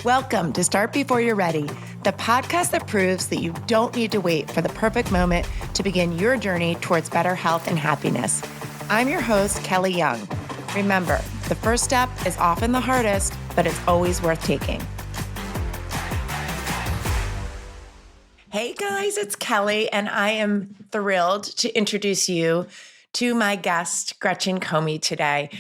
Welcome to Start Before You're Ready, the podcast that proves that you don't need to wait for the perfect moment to begin your journey towards better health and happiness. I'm your host, Kelly Young. Remember, the first step is often the hardest, but it's always worth taking. Hey guys, it's Kelly, and I am thrilled to introduce you to my guest, Gretchen Comey, today.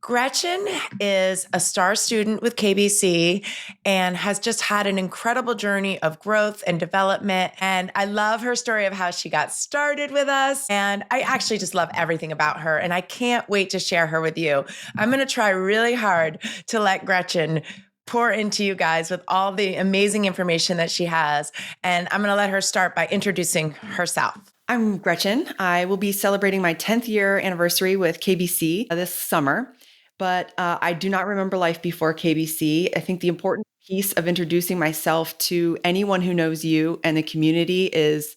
Gretchen is a star student with KBC and has just had an incredible journey of growth and development. And I love her story of how she got started with us. And I actually just love everything about her. And I can't wait to share her with you. I'm going to try really hard to let Gretchen pour into you guys with all the amazing information that she has. And I'm going to let her start by introducing herself. I'm Gretchen. I will be celebrating my 10th year anniversary with KBC this summer. But I do not remember life before KBC. I think the important piece of introducing myself to anyone who knows you and the community is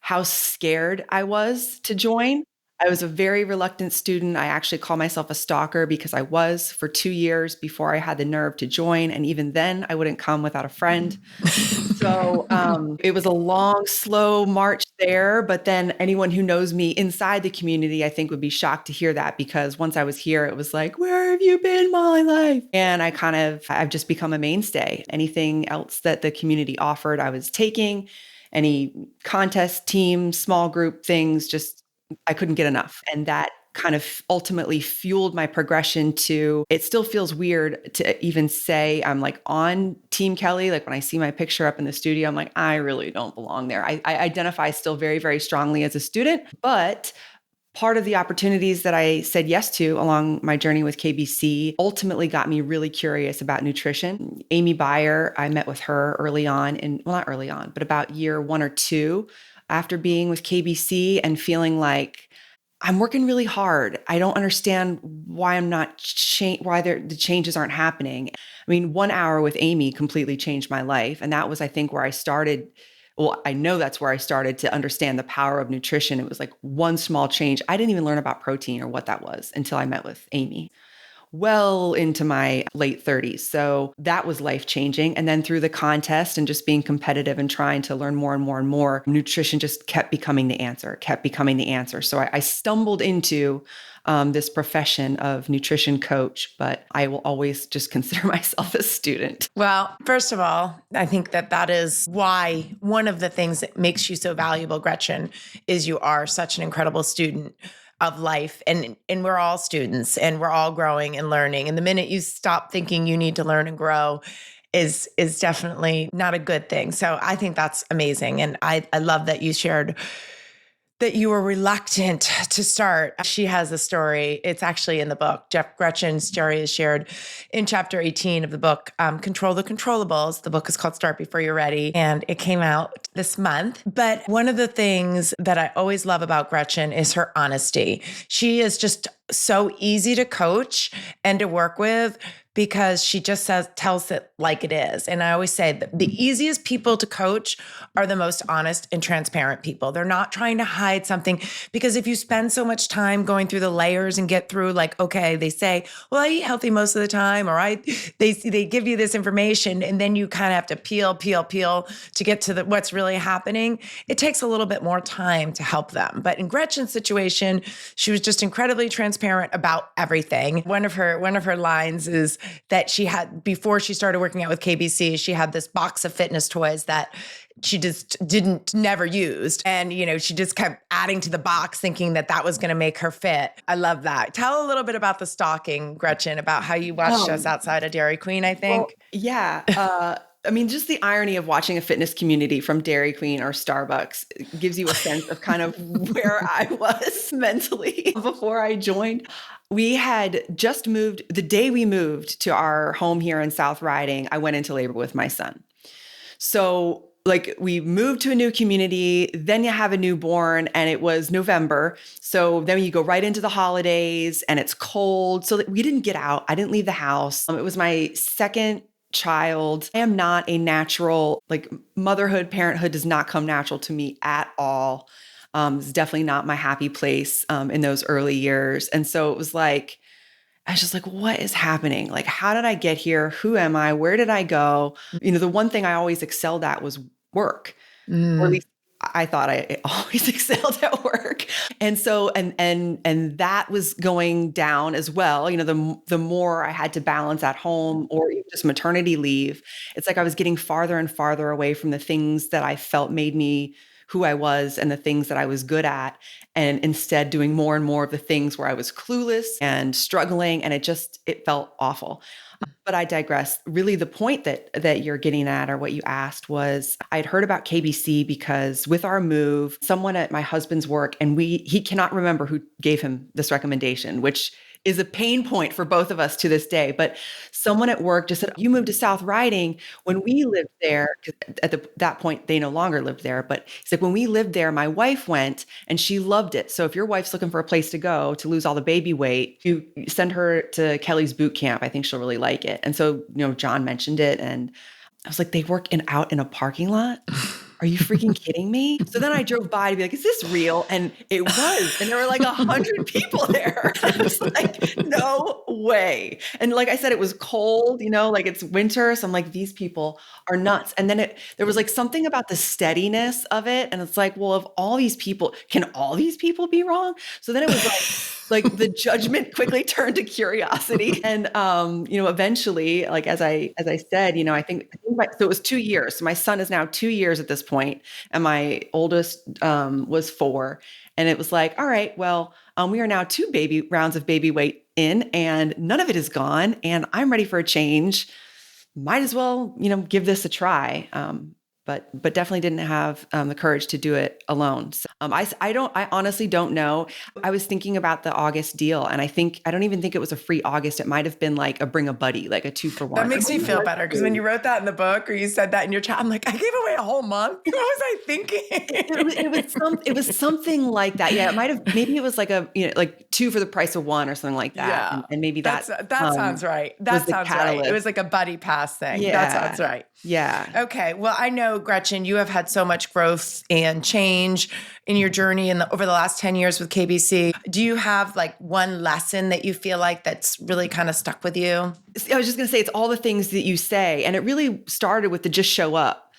how scared I was to join. I was a very reluctant student. I actually call myself a stalker because I was for 2 years before I had the nerve to join. And even then, I wouldn't come without a friend. So it was a long, slow march there. But then anyone who knows me inside the community, I think would be shocked to hear that, because once I was here, it was like, where have you been my life? And I've just become a mainstay. Anything else that the community offered, I was taking. Any contest, team, small group things, I couldn't get enough. And that kind of ultimately fueled my progression to, it still feels weird to even say I'm like on Team Kelly. Like when I see my picture up in the studio, I'm like, I really don't belong there. I identify still very, very strongly as a student, but part of the opportunities that I said yes to along my journey with KBC ultimately got me really curious about nutrition. Amy Byer, I met with her early on, not early on, but about year 1 or 2 after being with KBC and feeling like I'm working really hard. I don't understand why the changes aren't happening. I mean, 1 hour with Amy completely changed my life. And that was, I think, where I started. Well, I know that's where I started to understand the power of nutrition. It was like one small change. I didn't even learn about protein or what that was until I met with Amy well into my late 30s. So that was life-changing. And then through the contest and just being competitive and trying to learn more and more and more, nutrition just kept becoming the answer. So I stumbled into this profession of nutrition coach, but I will always just consider myself a student. Well, first of all, I think that is why one of the things that makes you so valuable, Gretchen, is you are such an incredible student of life. And we're all students and we're all growing and learning. And the minute you stop thinking you need to learn and grow is definitely not a good thing. So I think that's amazing. And I love that you shared that you were reluctant to start. She has a story. It's actually in the book. Gretchen's story is shared in chapter 18 of the book, Control the Controllables. The book is called Start Before You're Ready, and it came out this month. But one of the things that I always love about Gretchen is her honesty. She is just so easy to coach and to work with because she just tells it like it is. And I always say that the easiest people to coach are the most honest and transparent people. They're not trying to hide something, because if you spend so much time going through the layers and get through like, okay, they say, well, I eat healthy most of the time, or they give you this information, and then you kind of have to peel to get to what's really happening. It takes a little bit more time to help them. But in Gretchen's situation, she was just incredibly transparent about everything. One of her lines is that she had, before she started working out with KBC, she had this box of fitness toys that she just never used. And, she just kept adding to the box thinking that was going to make her fit. I love that. Tell a little bit about the stalking, Gretchen, about how you watched us outside of Dairy Queen, I think. Well, yeah. I mean, just the irony of watching a fitness community from Dairy Queen or Starbucks gives you a sense of kind of where I was mentally before I joined. We had just moved. The day we moved to our home here in South Riding, I went into labor with my son. So like we moved to a new community, then you have a newborn, and it was November. So then you go right into the holidays and it's cold. So we didn't get out. I didn't leave the house. It was my second child. I am not a natural, like motherhood, parenthood does not come natural to me at all. It's definitely not my happy place in those early years. And so it was like, I was just like, what is happening? Like, how did I get here? Who am I? Where did I go? The one thing I always excelled at was work, or at Mm. least I thought I always excelled at work. And so, and that was going down as well. The more I had to balance at home or even just maternity leave, it's like I was getting farther and farther away from the things that I felt made me who I was and the things that I was good at. And instead doing more and more of the things where I was clueless and struggling. And it felt awful. But I digress. Really, the point that you're getting at, or what you asked, was I'd heard about KBC because with our move, someone at my husband's work, and he cannot remember who gave him this recommendation, which is a pain point for both of us to this day. But someone at work just said, "You moved to South Riding." When we lived there, 'cause that point they no longer lived there, but he's like, when we lived there, my wife went and she loved it. So if your wife's looking for a place to go to lose all the baby weight, you send her to Kelly's boot camp. I think she'll really like it. And so, John mentioned it, and I was like, they work out in a parking lot? Are you freaking kidding me? So then I drove by to be like, is this real? And it was. And there were like 100 people there. I was like, no way. And like I said, it was cold, like it's winter. So I'm like, these people are nuts. And then there was like something about the steadiness of it. And it's like, well, of all these people, can all these people be wrong? So then it was like the judgment quickly turned to curiosity. And, eventually, like, as I said, so it was 2 years. So my son is now 2 years at this point, and my oldest, was 4. And it was like, all right, well, we are now 2 baby rounds of baby weight in, and none of it is gone. And I'm ready for a change. Might as well, give this a try. But definitely didn't have the courage to do it alone. So, I honestly don't know. I was thinking about the August deal, and I don't even think it was a free August. It might have been like a bring a buddy, like a 2 for 1. That makes me feel better, because when you wrote that in the book, or you said that in your chat, I'm like, I gave away a whole month. What was I thinking? It was something like that. Yeah, maybe it was like like 2 for the price of 1 or something like that. Yeah. And maybe that sounds right. That sounds right. It was like a buddy pass thing. Yeah. That sounds right. Yeah. Okay. Well, I know, Gretchen, you have had so much growth and change in your journey over the last 10 years with KBC. Do you have like one lesson that you feel like that's really kind of stuck with you? I was just going to say, it's all the things that you say. And it really started with the just show up,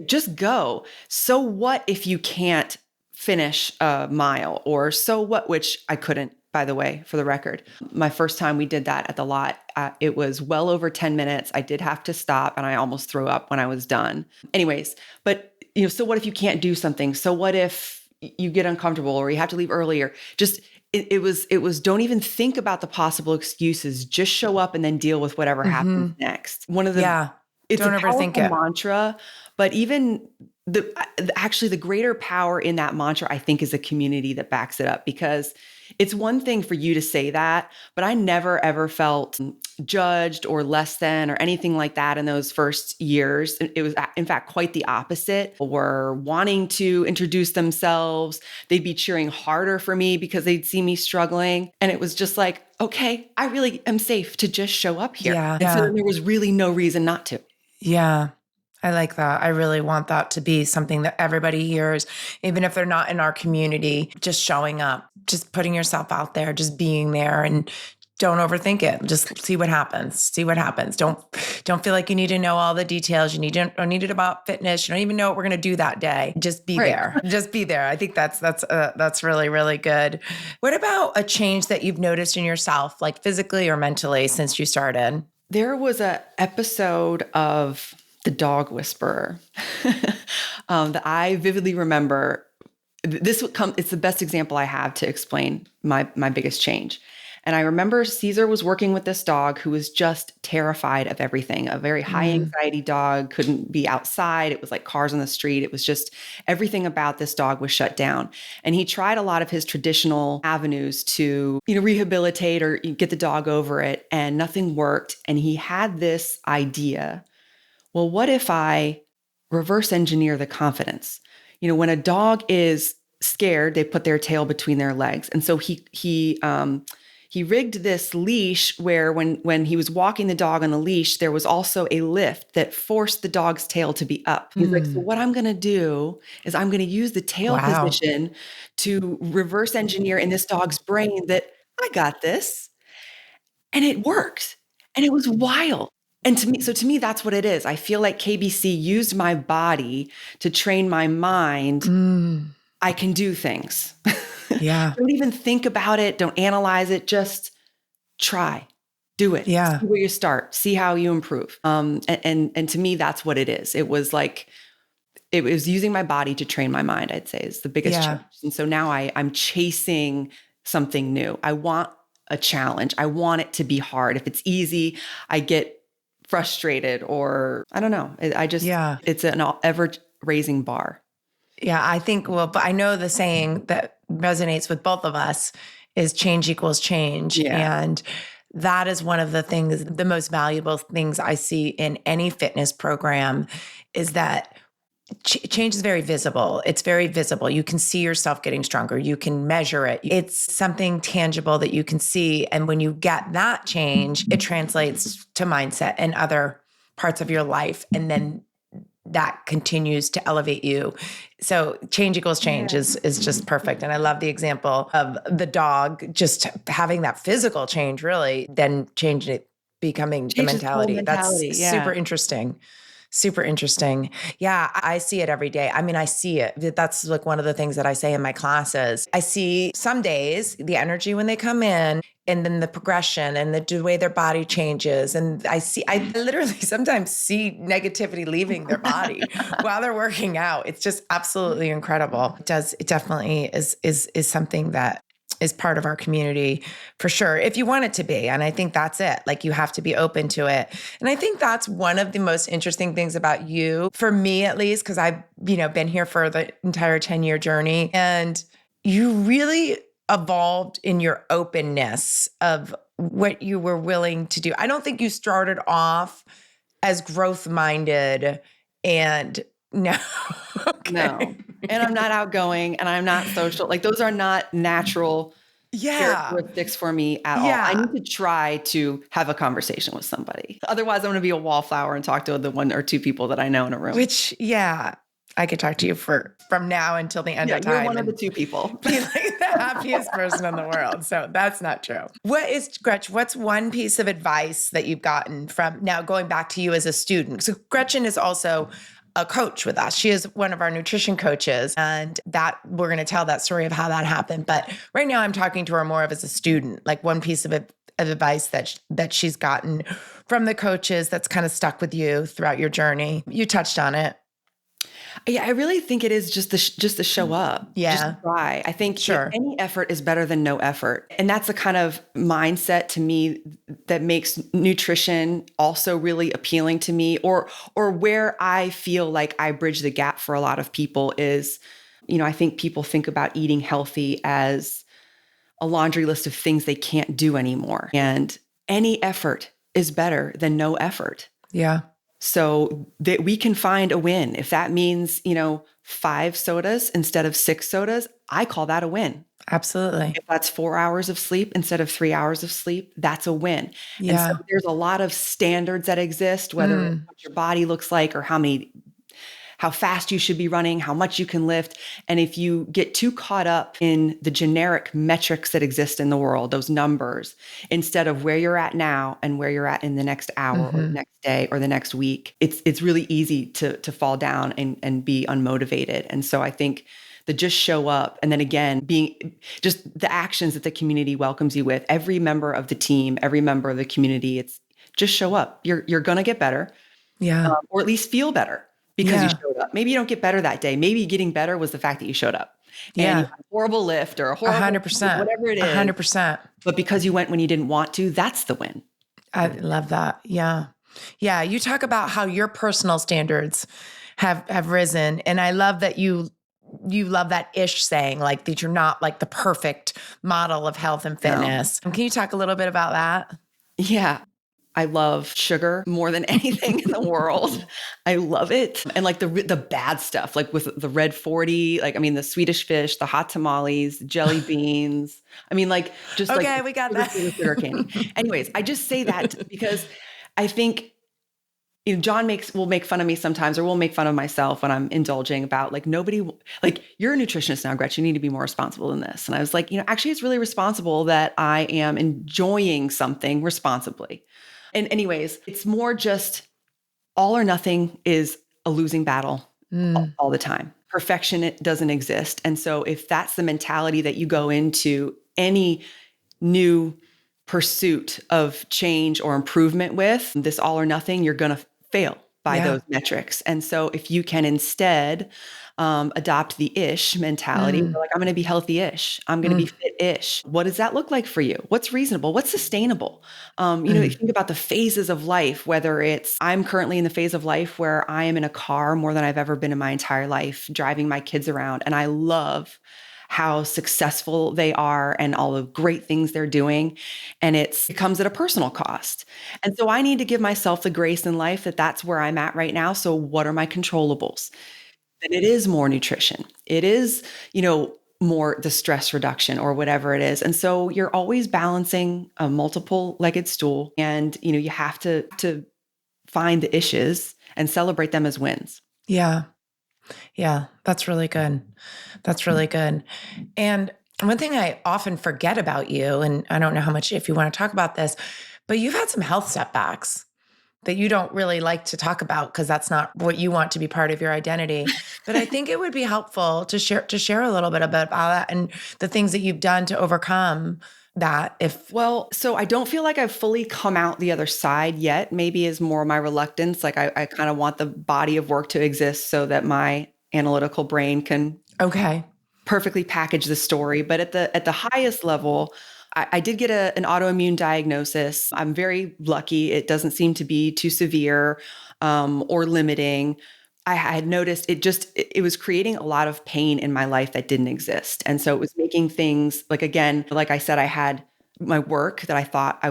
just go. So what if you can't finish a mile, or so what, which I couldn't, by the way, for the record. My first time we did that at the lot, it was well over 10 minutes. I did have to stop, and I almost threw up when I was done. Anyways, but so what if you can't do something? So what if you get uncomfortable, or you have to leave earlier? Just it was don't even think about the possible excuses. Just show up and then deal with whatever happens next. One of the it's don't a overthink powerful it. mantra, but even the greater power in that mantra, I think, is a community that backs it up. Because it's one thing for you to say that, but I never ever felt judged or less than or anything like that in those first years. It was, in fact, quite the opposite. People were wanting to introduce themselves. They'd be cheering harder for me because they'd see me struggling. And it was just like, okay, I really am safe to just show up here. Yeah. And so there was really no reason not to. Yeah. I like that. I really want that to be something that everybody hears, even if they're not in our community. Just showing up, just putting yourself out there, just being there, and don't overthink it. Just see what happens. See what happens. Don't feel like you need to know all the details. You don't need it about fitness. You don't even know what we're going to do that day. Just be there. Just be there. I think that's really, really good. What about a change that you've noticed in yourself, like physically or mentally, since you started? There was an episode of The Dog Whisperer that I vividly remember. It's the best example I have to explain my biggest change. And I remember Caesar was working with this dog who was just terrified of everything. A very high anxiety dog, couldn't be outside. It was like cars on the street. It was just everything about this dog was shut down. And he tried a lot of his traditional avenues to, rehabilitate or get the dog over it, and nothing worked. And he had this idea. Well, what if I reverse engineer the confidence? When a dog is scared, they put their tail between their legs. And so he rigged this leash where when he was walking the dog on the leash, there was also a lift that forced the dog's tail to be up. He's like, so what I'm going to do is I'm going to use the tail position to reverse engineer in this dog's brain that I got this. And it worked. And it was wild. And to me, that's what it is. I feel like KBC used my body to train my mind. I can do things. Yeah. Don't even think about it. Don't analyze it. Just try, do it. Yeah. See where you start. See how you improve. And to me, that's what it is. It was like, it was using my body to train my mind, I'd say, is the biggest Yeah. change. And so now I'm chasing something new. I want a challenge. I want it to be hard. If it's easy, I get frustrated, or I don't know. Yeah. It's an ever raising bar. Yeah. I think, well, but I know the saying that resonates with both of us is change equals change. Yeah. And that is one of the things, the most valuable things I see in any fitness program is that change is very visible. It's very visible. You can see yourself getting stronger. You can measure it. It's something tangible that you can see. And when you get that change, it translates to mindset and other parts of your life. And then that continues to elevate you. So change equals change is just perfect. And I love the example of the dog just having that physical change, really, then changing it, becoming the mentality. That's super interesting. Super interesting. Yeah, I see it every day. I mean, I see it. That's like one of the things that I say in my classes. I see some days the energy when they come in, and then the progression and the way their body changes. And I literally sometimes see negativity leaving their body while they're working out. It's just absolutely incredible. It definitely is something that is part of our community for sure, if you want it to be. And I think that's it. Like, you have to be open to it. And I think that's one of the most interesting things about you, for me at least, because I've, been here for the entire 10-year journey. And you really evolved in your openness of what you were willing to do. I don't think you started off as growth minded and no. Okay. No. And I'm not outgoing and I'm not social. Like, those are not natural characteristics for me at all. I need to try to have a conversation with somebody. Otherwise, I'm going to be a wallflower and talk to the one or two people that I know in a room. Which, I could talk to you from now until the end of time. You're one of the two people. Be like the happiest person in the world. So that's not true. What's one piece of advice that you've gotten from now going back to you as a student? So Gretchen is also a coach with us. She is one of our nutrition coaches, and that we're going to tell that story of how that happened. But right now I'm talking to her more of as a student, like one piece of advice that she's gotten from the coaches that's kind of stuck with you throughout your journey. You touched on it. Yeah, I really think it is just to show up. Yeah. Just try. I think any effort is better than no effort. And that's the kind of mindset to me that makes nutrition also really appealing to me, or where I feel like I bridge the gap for a lot of people is, I think people think about eating healthy as a laundry list of things they can't do anymore. And any effort is better than no effort. Yeah. So that we can find a win. If that means, 5 sodas instead of 6 sodas, I call that a win. Absolutely. If that's 4 hours of sleep instead of 3 hours of sleep, that's a win. Yeah. And so there's a lot of standards that exist, whether it's what your body looks like or how fast you should be running, how much you can lift. And if you get too caught up in the generic metrics that exist in the world, those numbers, instead of where you're at now and where you're at in the next hour or the next day or the next week, it's really easy to fall down and be unmotivated. And so I think the just show up, and then again, being just the actions that the community welcomes you with, every member of the team, every member of the community, it's just show up. You're going to get better. Yeah. Or at least feel better. Because you showed up. Maybe you don't get better that day. Maybe getting better was the fact that you showed up. And you had a horrible lift or a horrible 100%, whatever it is. 100%. But because you went when you didn't want to, that's the win. I love that. Yeah. Yeah. You talk about how your personal standards have risen. And I love that you love that ish saying, like, that you're not like the perfect model of health and fitness. No. Can you talk a little bit about that? Yeah. I love sugar more than anything in the world. I love it. And like the bad stuff, like with the red 40, the Swedish fish, the hot tamales, jelly beans. We got that. Sugar candy. Anyways, I just say that because I think John will make fun of me sometimes, or will make fun of myself when I'm indulging about like you're a nutritionist now, Gretchen, you need to be more responsible than this. And I was like, actually it's really responsible that I am enjoying something responsibly. And anyways, it's more just all or nothing is a losing battle all the time. Perfection, it doesn't exist. And so if that's the mentality that you go into any new pursuit of change or improvement with, this all or nothing, you're going to fail by those metrics. And so if you can instead adopt the ish mentality, like I'm going to be healthy-ish, I'm going to be fit-ish. What does that look like for you? What's reasonable? What's sustainable? If you think about the phases of life, whether it's I'm currently in the phase of life where I am in a car more than I've ever been in my entire life, driving my kids around, and I love how successful they are and all the great things they're doing. And it comes at a personal cost. And so I need to give myself the grace in life that that's where I'm at right now. So what are my controllables? And it is more nutrition. It is, more the stress reduction or whatever it is. And so you're always balancing a multiple-legged stool, and, you have to find the issues and celebrate them as wins. Yeah. Yeah, that's really good. That's really good. And one thing I often forget about you, and I don't know how much, if you want to talk about this, but you've had some health setbacks that you don't really like to talk about because that's not what you want to be part of your identity. But I think it would be helpful to share a little bit about that and the things that you've done to overcome that. So I don't feel like I've fully come out the other side yet. Maybe is more my reluctance. Like I kind of want the body of work to exist so that my analytical brain can perfectly package the story. But at the highest level, I did get an autoimmune diagnosis. I'm very lucky. It doesn't seem to be too severe or limiting. I had noticed it was creating a lot of pain in my life that didn't exist. And so it was making things like, again, like I said, I had my work that I thought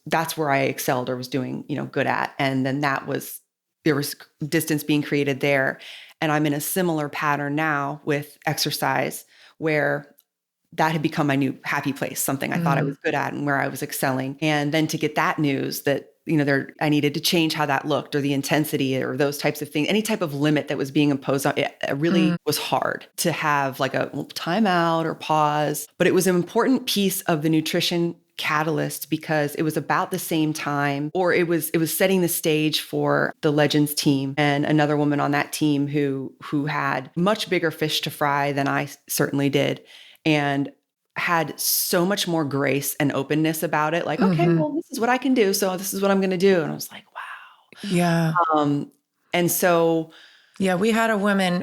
that's where I excelled or was doing, good at. And then there was distance being created there. And I'm in a similar pattern now with exercise where that had become my new happy place, something I thought I was good at and where I was excelling. And then to get that news that, I needed to change how that looked or the intensity or those types of things, any type of limit that was being imposed on it really was hard to have like a timeout or pause. But it was an important piece of the nutrition catalyst because it was about the same time, or it was setting the stage for the Legends team and another woman on that team who had much bigger fish to fry than I certainly did. And had so much more grace and openness about it. Like, okay, well, this is what I can do. So this is what I'm going to do. And I was like, wow. Yeah. And so, yeah, we had a woman,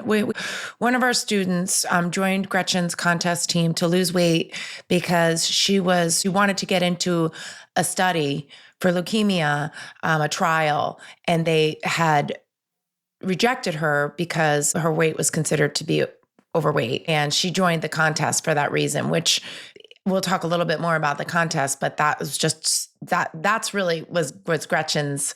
one of our students joined Gretchen's contest team to lose weight because she wanted to get into a study for leukemia, a trial, and they had rejected her because her weight was considered to be overweight. And she joined the contest for that reason, which we'll talk a little bit more about the contest, but that was just, that's really was Gretchen's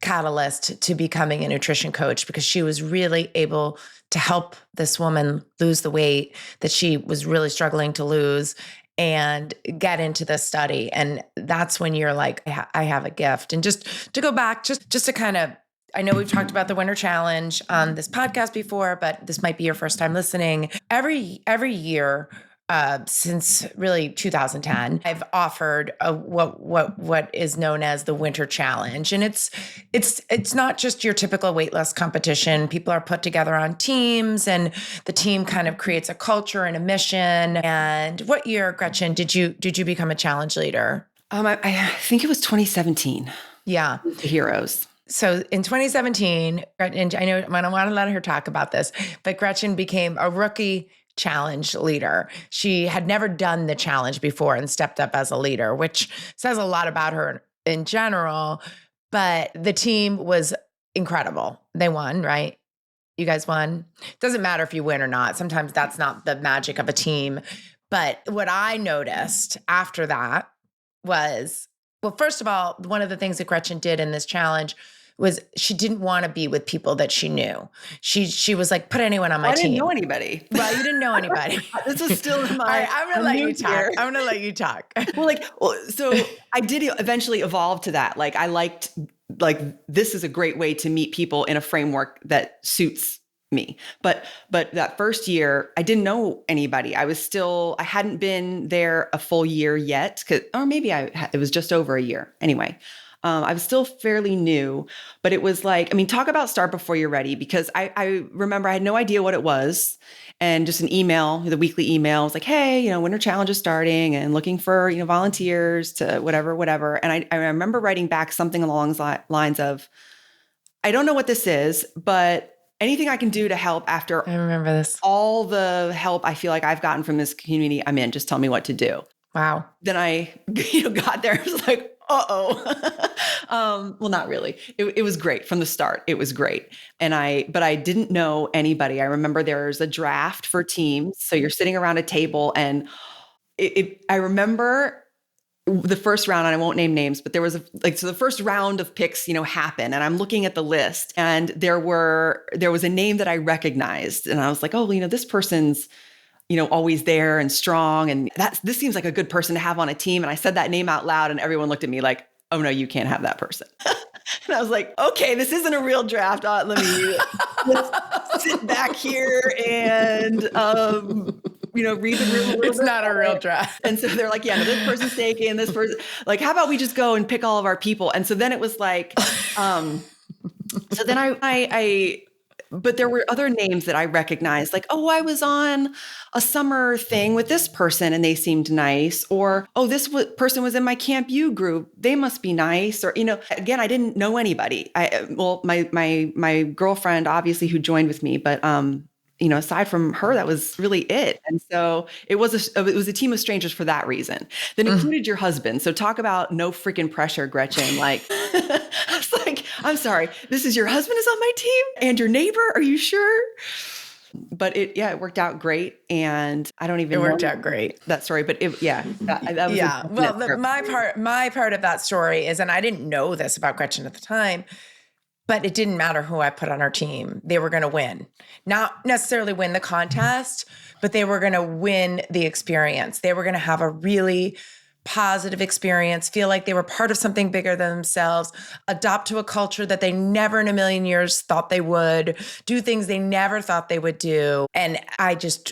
catalyst to becoming a nutrition coach, because she was really able to help this woman lose the weight that she was really struggling to lose and get into this study. And that's when you're like, I have a gift. And just to go back, just to kind of, I know we've talked about the Winter Challenge on this podcast before, but this might be your first time listening. Every year since really 2010, I've offered what is known as the Winter Challenge, and it's not just your typical weight loss competition. People are put together on teams, and the team kind of creates a culture and a mission. And what year, Gretchen, did you become a challenge leader? I think it was 2017. Yeah, the Heroes. So in 2017, and I know I don't want to let her talk about this, but Gretchen became a rookie challenge leader. She had never done the challenge before and stepped up as a leader, which says a lot about her in general. But the team was incredible. They won, right? You guys won. Doesn't matter if you win or not. Sometimes that's not the magic of a team. But what I noticed after that was, well, first of all, one of the things that Gretchen did in this challenge was she didn't want to be with people that she knew. She was like, put anyone on my team. I didn't know anybody. Well, you didn't know anybody. This is still in my. All right, I'm gonna let you talk. I'm gonna let you talk. So I did eventually evolve to that. Like I liked like, this is a great way to meet people in a framework that suits me. But that first year, I didn't know anybody. I hadn't been there a full year yet, or maybe it was just over a year. Anyway, I was still fairly new, but it was like, I mean, talk about start before you're ready, because I remember I had no idea what it was. And just an email, the weekly email was like, hey, winter challenge is starting and looking for, volunteers to whatever. And I remember writing back something along the lines of, I don't know what this is, but anything I can do to help after I remember this. all the help I feel like I've gotten from this community I'm in, just tell me what to do. Wow. Then I, got there. I was like, well, not really. It was great from the start. It was great. But I didn't know anybody. I remember there's a draft for teams. So you're sitting around a table, and I remember the first round, and I won't name names, but there was so the first round of picks, happened, and I'm looking at the list, and there was a name that I recognized, and I was like, oh, this person's, always there and strong. And this seems like a good person to have on a team. And I said that name out loud, and everyone looked at me like, oh no, you can't have that person. And I was like, okay, this isn't a real draft. Let's sit back here and, read the room. It's not a real draft. And so they're like, yeah, no, this person's taken, this person, like, how about we just go and pick all of our people? And so then it was like, so then but there were other names that I recognized, like, oh, I was on a summer thing with this person and they seemed nice. Or, oh, this person was in my Camp U group. They must be nice. Or, again, I didn't know anybody. My girlfriend, obviously, who joined with me, but, aside from her, that was really it. And so it was a team of strangers for that reason. That included your husband. So talk about no freaking pressure, Gretchen. Like, I was like, I'm sorry, this is your husband is on my team and your neighbor. Are you sure? But it worked out great. And I don't even know. It worked out great. That story, but that was well, my part of that story is, and I didn't know this about Gretchen at the time, but it didn't matter who I put on our team. They were going to win. Not necessarily win the contest, but they were going to win the experience. They were going to have a really positive experience, feel like they were part of something bigger than themselves, adopt to a culture that they never in a million years thought they would, do things they never thought they would do. And I just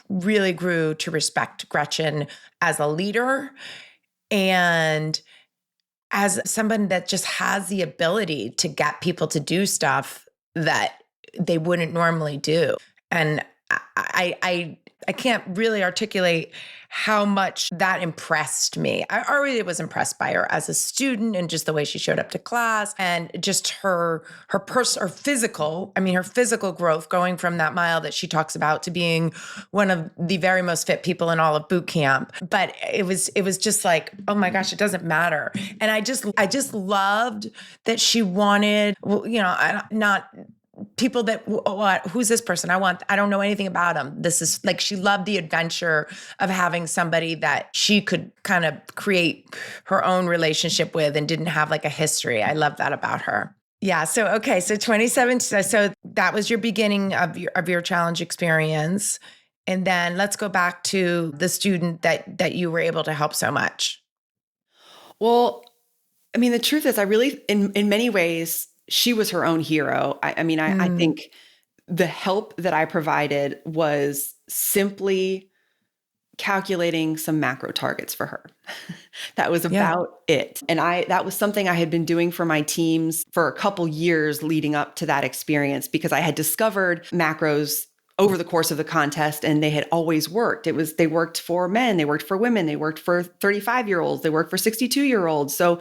really grew to respect Gretchen as a leader and as someone that just has the ability to get people to do stuff that they wouldn't normally do. And I can't really articulate how much that impressed me. I already was impressed by her as a student and just the way she showed up to class and just her physical growth going from that mile that she talks about to being one of the very most fit people in all of boot camp. But it was just like, oh my gosh, it doesn't matter. And I just loved that she wanted, not people that, who's this person? I don't know anything about him. This is like, she loved the adventure of having somebody that she could kind of create her own relationship with and didn't have like a history. I love that about her. Yeah. So, okay. So 2017, so that was your beginning of your challenge experience. And then let's go back to the student that you were able to help so much. Well, I mean, the truth is I really, in many ways, she was her own hero. I think the help that I provided was simply calculating some macro targets for her. That was about it. And that was something I had been doing for my teams for a couple years leading up to that experience, because I had discovered macros over the course of the contest, and they had always worked. They worked for men, they worked for women, they worked for 35-year-olds, they worked for 62-year-olds. So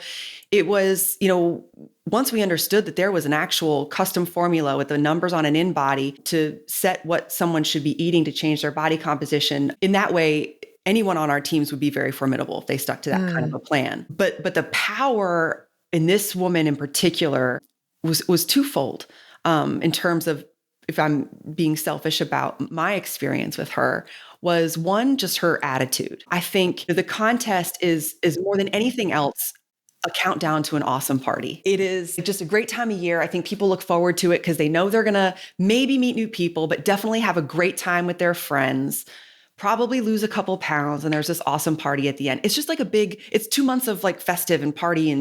it was, once we understood that there was an actual custom formula with the numbers on an in-body to set what someone should be eating to change their body composition, in that way, anyone on our teams would be very formidable if they stuck to that kind of a plan. But the power in this woman in particular was twofold, in terms of, if I'm being selfish about my experience with her, was one, just her attitude. I think the contest is more than anything else a countdown to an awesome party. It is just a great time of year. I think people look forward to it because they know they're going to maybe meet new people, but definitely have a great time with their friends. probably lose a couple pounds. And there's this awesome party at the end. It's just like it's 2 months of like festive and party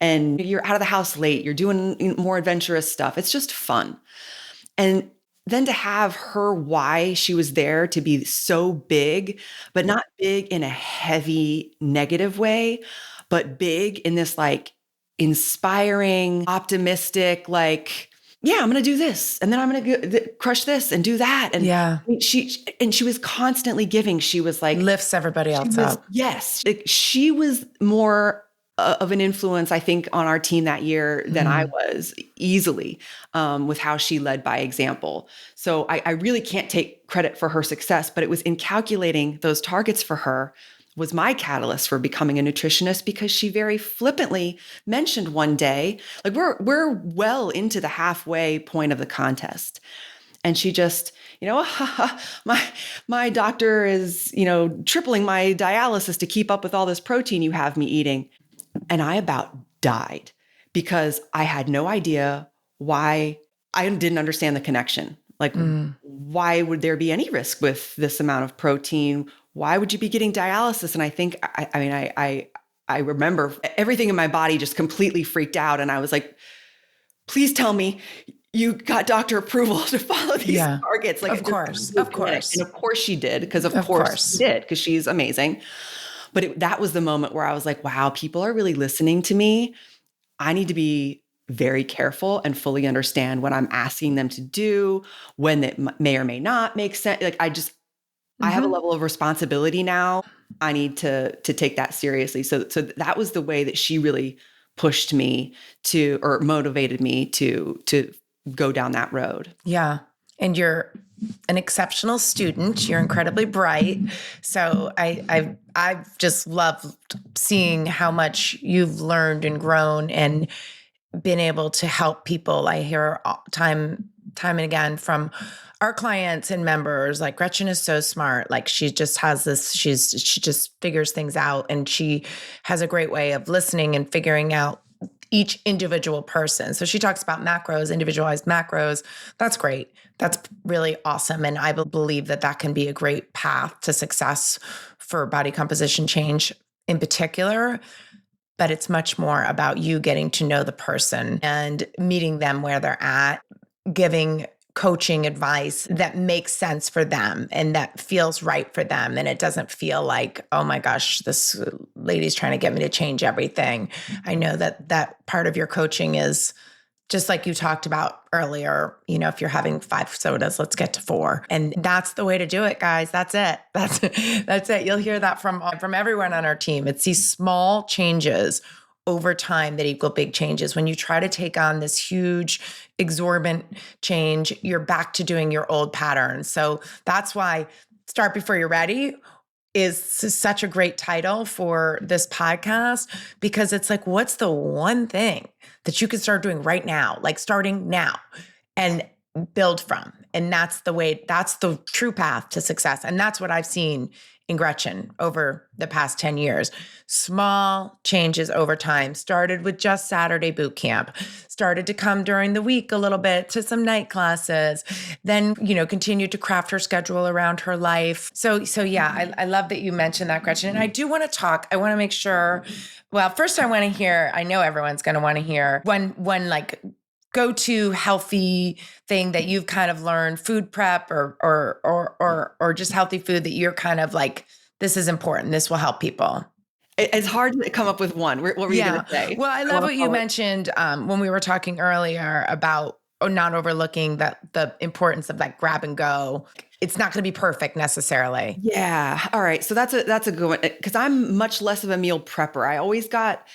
and you're out of the house late. You're doing more adventurous stuff. It's just fun. And then to have her why she was there to be so big, but not big in a heavy negative way, but big in this like inspiring, optimistic, like, yeah, I'm going to do this. And then I'm going to crush this and do that. And Yeah. she was constantly giving. She was like, Lifts everybody else up. yes. Like, she was more of an influence, I think, on our team that year than I was easily, with how she led by example. So I really can't take credit for her success, but it was in calculating those targets for her was my catalyst for becoming a nutritionist, because she very flippantly mentioned one day, like we're well into the halfway point of the contest. And she just, my doctor is, tripling my dialysis to keep up with all this protein you have me eating. And I about died because I had no idea why. I didn't understand the connection. Like, why would there be any risk with this amount of protein? Why would you be getting dialysis? And I think, I remember everything in my body just completely freaked out. And I was like, please tell me you got doctor approval to follow these targets. Like, of course. And of course she did, because of course she did, because she's amazing. But that was the moment where I was like, wow, people are really listening to me. I need to be very careful and fully understand what I'm asking them to do, when it may or may not make sense. Like, I have a level of responsibility now. I need to take that seriously. So that was the way that she really pushed me or motivated me to go down that road. Yeah. And you're an exceptional student. You're incredibly bright. So I've just loved seeing how much you've learned and grown and been able to help people. I hear time and again from our clients and members, like, Gretchen is so smart. Like, she just has this, she just figures things out, and she has a great way of listening and figuring out each individual person. So she talks about macros, individualized macros. That's great. That's really awesome. And I believe that can be a great path to success for body composition change in particular. But it's much more about you getting to know the person and meeting them where they're at, giving coaching advice that makes sense for them and that feels right for them. And it doesn't feel like, oh my gosh, this lady's trying to get me to change everything. I know that part of your coaching is just like you talked about earlier, if you're having 5 sodas, let's get to 4. And that's the way to do it, guys. That's it. That's it. You'll hear that from everyone on our team. It's these small changes over time that equal big changes. When you try to take on this huge, exorbitant change, you're back to doing your old patterns. So that's why Start Before You're Ready is such a great title for this podcast, because it's like, what's the one thing that you can start doing right now, like starting now, and build from? And that's the true path to success. And that's what I've seen in Gretchen over the past 10 years. Small changes over time. Started with just Saturday boot camp, started to come during the week a little bit to some night classes, then, continued to craft her schedule around her life. So yeah, I love that you mentioned that, Gretchen. And I do want to make sure, well, first I want to hear, I know everyone's going to want to hear one like go-to healthy thing that you've kind of learned, food prep or just healthy food that you're kind of like, this is important, this will help people. It's hard to come up with one. What were you going to say? Well, I love what you mentioned when we were talking earlier about not overlooking the importance of that grab and go. It's not going to be perfect necessarily. Yeah. All right. So that's a good one, because I'm much less of a meal prepper. I always got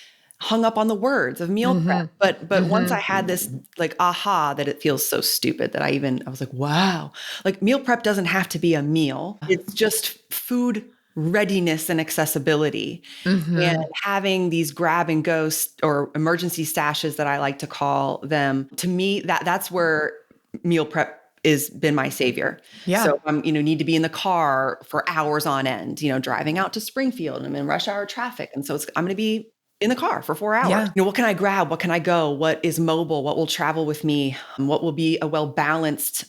hung up on the words of meal prep. But once I had this like aha that it feels so stupid that I was like, wow, like meal prep doesn't have to be a meal. It's just food readiness and accessibility, and having these grab and go or emergency stashes that I like to call them. To me, that's where meal prep has been my savior. Yeah. So I'm, need to be in the car for hours on end, driving out to Springfield, and I'm in rush hour traffic. And so I'm going to be in the car for 4 hours. Yeah. What can I grab? What can I go? What is mobile? What will travel with me? What will be a well-balanced,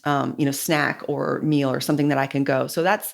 snack or meal or something that I can go? So that's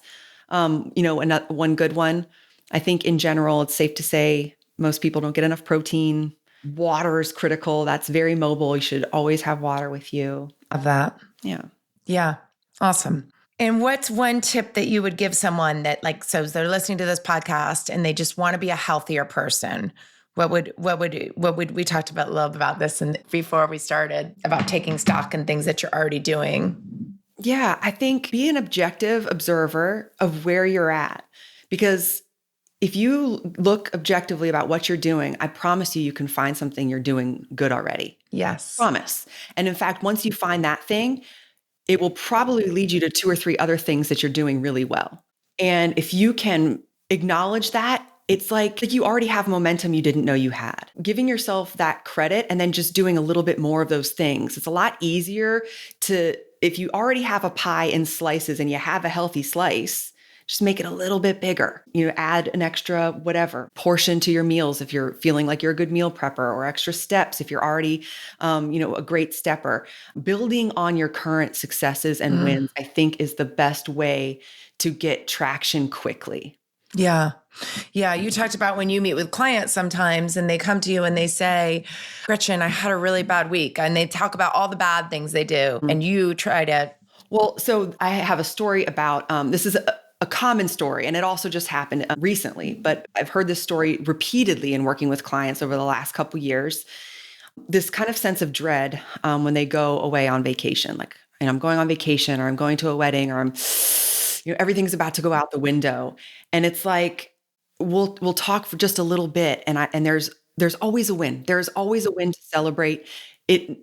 One good one. I think in general, it's safe to say most people don't get enough protein. Water is critical. That's very mobile. You should always have water with you. Of that. Yeah. Yeah. Awesome. And what's one tip that you would give someone that so they're listening to this podcast and they just want to be a healthier person? What would we talked about a little bit about this and before we started about taking stock and things that you're already doing? Yeah, I think be an objective observer of where you're at, because if you look objectively about what you're doing, I promise you can find something you're doing good already. Yes. Promise. And in fact, once you find that thing, it will probably lead you to 2 or 3 other things that you're doing really well. And if you can acknowledge that, it's like you already have momentum you didn't know you had. Giving yourself that credit and then just doing a little bit more of those things. It's a lot easier if you already have a pie in slices and you have a healthy slice, just make it a little bit bigger. Add an extra whatever portion to your meals if you're feeling like you're a good meal prepper, or extra steps if you're already, a great stepper. Building on your current successes and wins, I think, is the best way to get traction quickly. Yeah. Yeah. You talked about when you meet with clients sometimes and they come to you and they say, Gretchen, I had a really bad week. And they talk about all the bad things they do. And you try to. Well, so I have a story about, this is a common story, and it also just happened recently, but I've heard this story repeatedly in working with clients over the last couple years. This kind of sense of dread when they go away on vacation, like, I'm going on vacation, or I'm going to a wedding, or everything's about to go out the window. And it's like, we'll talk for just a little bit. And there's always a win. There's always a win to celebrate.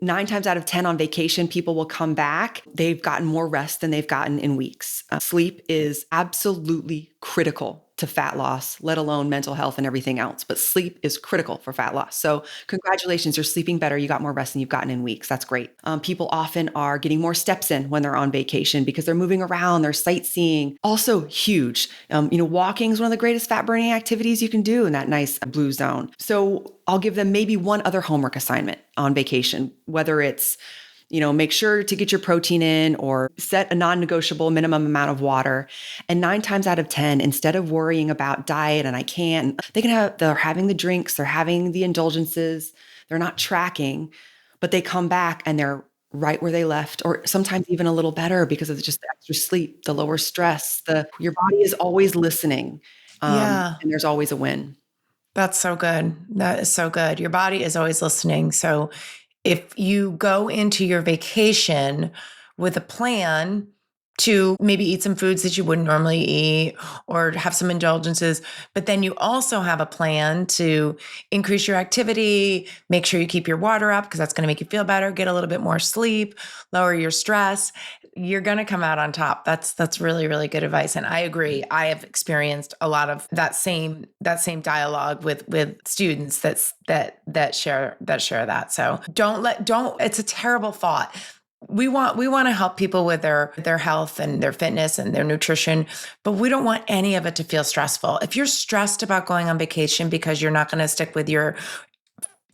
9 times out of 10 on vacation, people will come back. They've gotten more rest than they've gotten in weeks. Sleep is absolutely critical to fat loss, let alone mental health and everything else. But sleep is critical for fat loss. So congratulations, you're sleeping better. You got more rest than you've gotten in weeks. That's great. People often are getting more steps in when they're on vacation because they're moving around, they're sightseeing. Also huge. Walking is one of the greatest fat burning activities you can do in that nice blue zone. So I'll give them maybe one other homework assignment on vacation, whether it's make sure to get your protein in, or set a non-negotiable minimum amount of water. And 9 times out of 10, instead of worrying about diet and they're having the drinks, they're having the indulgences, they're not tracking, but they come back and they're right where they left, or sometimes even a little better because of just the extra sleep, the lower stress, your body is always listening. And there's always a win. That's so good. That is so good. Your body is always listening. So if you go into your vacation with a plan to maybe eat some foods that you wouldn't normally eat or have some indulgences, but then you also have a plan to increase your activity, make sure you keep your water up because that's going to make you feel better, get a little bit more sleep, lower your stress, you're going to come out on top. That's really, really good advice. And I agree. I have experienced a lot of that same dialogue with students that share that. So it's a terrible thought. We want to help people with their health and their fitness and their nutrition, but we don't want any of it to feel stressful. If you're stressed about going on vacation because you're not going to stick with your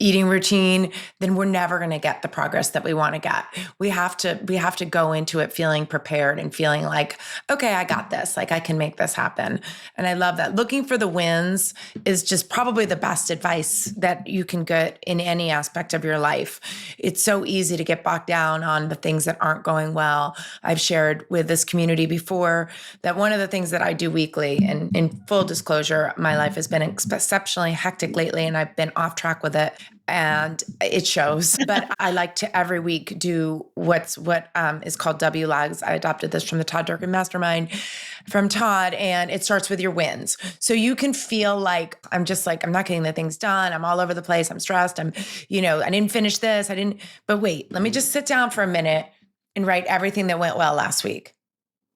eating routine, then we're never going to get the progress that we want to get. We have to go into it feeling prepared and feeling like, okay, I got this. Like I can make this happen. And I love that. Looking for the wins is just probably the best advice that you can get in any aspect of your life. It's so easy to get bogged down on the things that aren't going well. I've shared with this community before that one of the things that I do weekly, and in full disclosure, my life has been exceptionally hectic lately and I've been off track with it. And it shows, but I like to every week do what is called WLAGs. I adopted this from the Todd Durkin Mastermind from Todd, and it starts with your wins. So you can feel like, I'm not getting the things done. I'm all over the place. I'm stressed. I didn't finish this. But wait, let me just sit down for a minute and write everything that went well last week.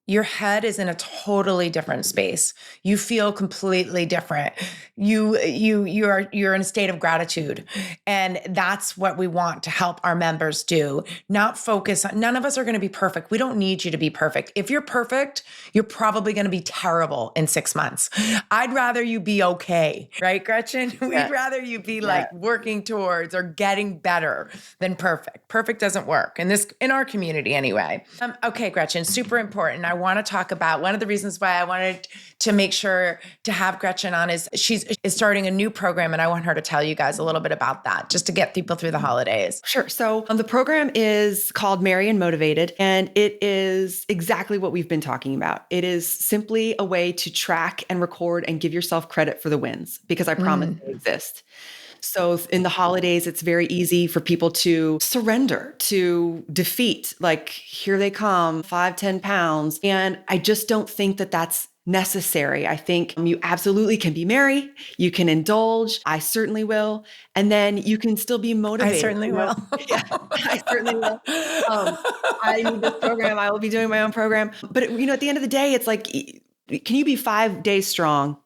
Your head is in a totally different space. You feel completely different. You're in a state of gratitude. And that's what we want to help our members do. Not focus on, none of us are going to be perfect. We don't need you to be perfect. If you're perfect, you're probably going to be terrible in 6 months. I'd rather you be okay, right, Gretchen? We'd rather you be like working towards or getting better than perfect. Perfect doesn't work in our community anyway. Okay, Gretchen, super important. I want to talk about one of the reasons why I wanted to make sure to have Gretchen on is she's starting a new program, and I want her to tell you guys a little bit about that just to get people through the holidays. Sure. So the program is called Merry and Motivated, and it is exactly what we've been talking about. It is simply a way to track and record and give yourself credit for the wins, because I promise they exist. So in the holidays, it's very easy for people to surrender to defeat. Like, here they come, 5, 10 pounds. And I just don't think that that's necessary. I think you absolutely can be merry. You can indulge. I certainly will. And then you can still be motivated. I certainly will. Yeah, I certainly will. I need this program. I will be doing my own program. But at the end of the day, it's like, can you be 5 days strong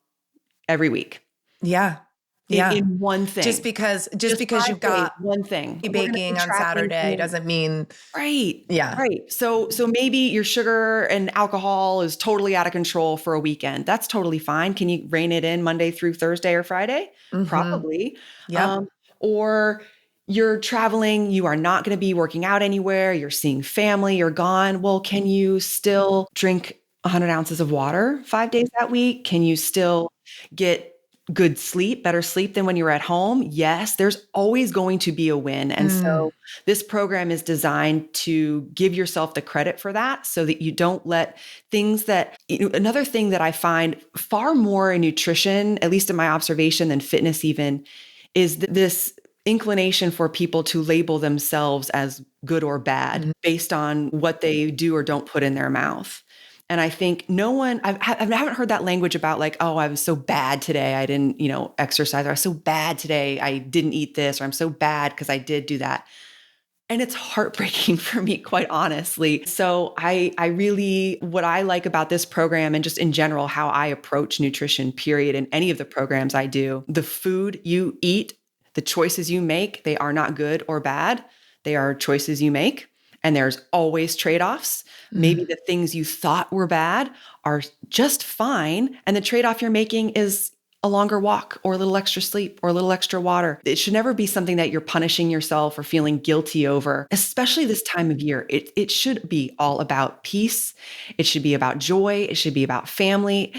every week? Yeah. In one thing. Just because you've got one thing baking on Saturday doesn't mean right. Yeah. Right. So maybe your sugar and alcohol is totally out of control for a weekend. That's totally fine. Can you rein it in Monday through Thursday or Friday? Probably. Yep. Or you're traveling, you are not going to be working out anywhere, you're seeing family, you're gone. Well, can you still drink 100 ounces of water 5 days that week? Can you still get good sleep, better sleep than when you're at home? Yes, there's always going to be a win. And so this program is designed to give yourself the credit for that, so that you don't let things that, another thing that I find far more in nutrition, at least in my observation, than fitness even, is this inclination for people to label themselves as good or bad based on what they do or don't put in their mouth. And I think I haven't heard that language about like, oh, I was so bad today, I didn't, exercise, or I was so bad today, I didn't eat this, or I'm so bad because I did do that. And it's heartbreaking for me, quite honestly. So I really, what I like about this program, and just in general, how I approach nutrition, period, in any of the programs I do, the food you eat, the choices you make, they are not good or bad. They are choices you make. And there's always trade-offs. Maybe the things you thought were bad are just fine. And the trade-off you're making is a longer walk, or a little extra sleep, or a little extra water. It should never be something that you're punishing yourself or feeling guilty over, especially this time of year. It should be all about peace. It should be about joy. It should be about family.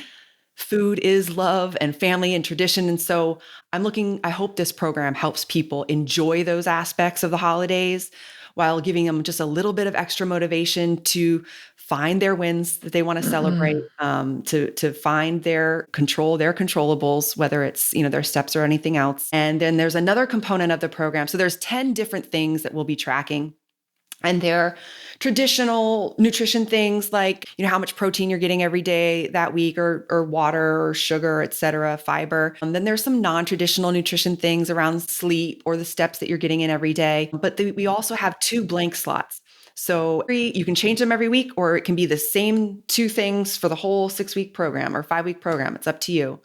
Food is love and family and tradition. And so I hope this program helps people enjoy those aspects of the holidays, while giving them just a little bit of extra motivation to find their wins that they want to celebrate, to find their controllables, whether it's, their steps or anything else. And then there's another component of the program. So there's 10 different things that we'll be tracking. And they're traditional nutrition things like, how much protein you're getting every day that week, or water or sugar, et cetera, fiber. And then there's some non-traditional nutrition things around sleep or the steps that you're getting in every day. But we also have 2 blank slots. So you can change them every week, or it can be the same 2 things for the whole 6-week program or 5-week program. It's up to you.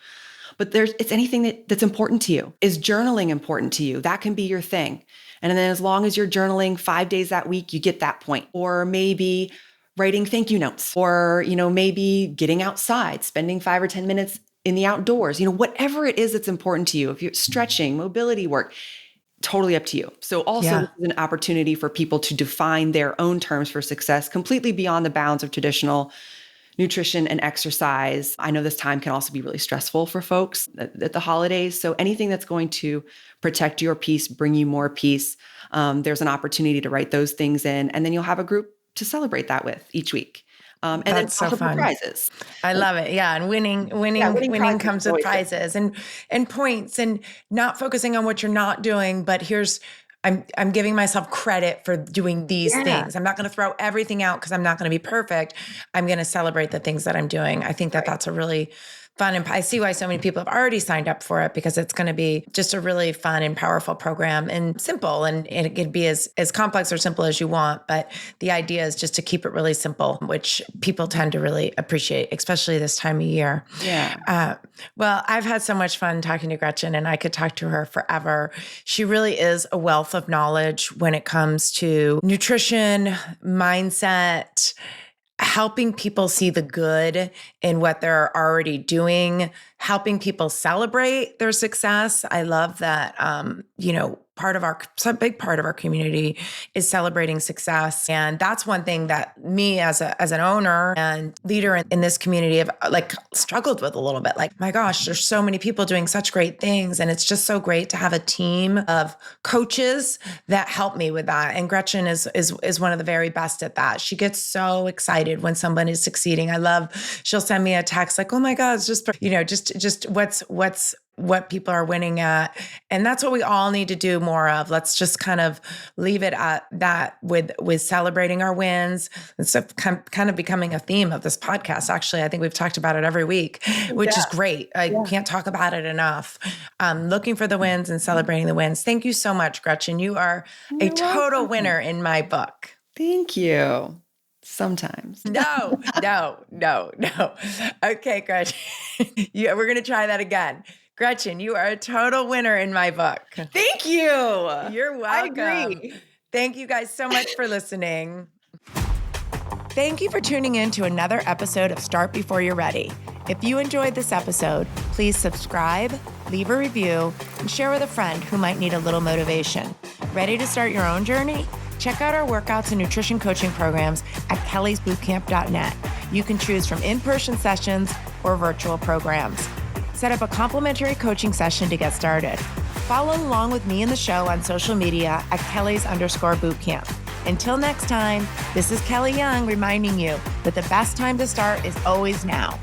But it's anything that's important to you. Is journaling important to you? That can be your thing. And then as long as you're journaling 5 days that week, you get that point. Or maybe writing thank you notes, or, maybe getting outside, spending 5 or 10 minutes in the outdoors, whatever it is that's important to you. If you're stretching, mobility work, totally up to you. So also This is an opportunity for people to define their own terms for success, completely beyond the bounds of traditional nutrition and exercise. I know this time can also be really stressful for folks at the holidays. So anything that's going to protect your peace, bring you more peace, there's an opportunity to write those things in, and then you'll have a group to celebrate that with each week. And That's then so also fun. Prizes. I love it. Yeah. And winning comes with prizes and points, and not focusing on what you're not doing, but I'm giving myself credit for doing these things. I'm not going to throw everything out because I'm not going to be perfect. I'm going to celebrate the things that I'm doing. I think that that's a really fun, and I see why so many people have already signed up for it, because it's going to be just a really fun and powerful program, and simple, and it could be as complex or simple as you want. But the idea is just to keep it really simple, which people tend to really appreciate, especially this time of year. Yeah. Well, I've had so much fun talking to Gretchen, and I could talk to her forever. She really is a wealth of knowledge when it comes to nutrition, mindset, helping people see the good in what they're already doing, helping people celebrate their success. I love that, a big part of our community is celebrating success. And that's one thing that me as an owner and leader in this community have like struggled with a little bit. Like, my gosh, there's so many people doing such great things. And it's just so great to have a team of coaches that help me with that. And Gretchen is one of the very best at that. She gets so excited when someone is succeeding. She'll send me a text like, oh my God, it's just what people are winning at. And that's what we all need to do more of. Let's just kind of leave it at that with celebrating our wins. It's kind of becoming a theme of this podcast. Actually, I think we've talked about it every week, which is great. I can't talk about it enough. Looking for the wins and celebrating the wins. Thank you so much, Gretchen. You are a total winner in my book. Thank you. Sometimes. No. Okay, Gretchen. We're going to try that again. Gretchen, you are a total winner in my book. Thank you. You're welcome. I agree. Thank you guys so much for listening. Thank you for tuning in to another episode of Start Before You're Ready. If you enjoyed this episode, please subscribe, leave a review, and share with a friend who might need a little motivation. Ready to start your own journey? Check out our workouts and nutrition coaching programs at kellysbootcamp.net. You can choose from in-person sessions or virtual programs. Set up a complimentary coaching session to get started. Follow along with me and the show on social media at Kellys_bootcamp. Until next time, this is Kelly Young reminding you that the best time to start is always now.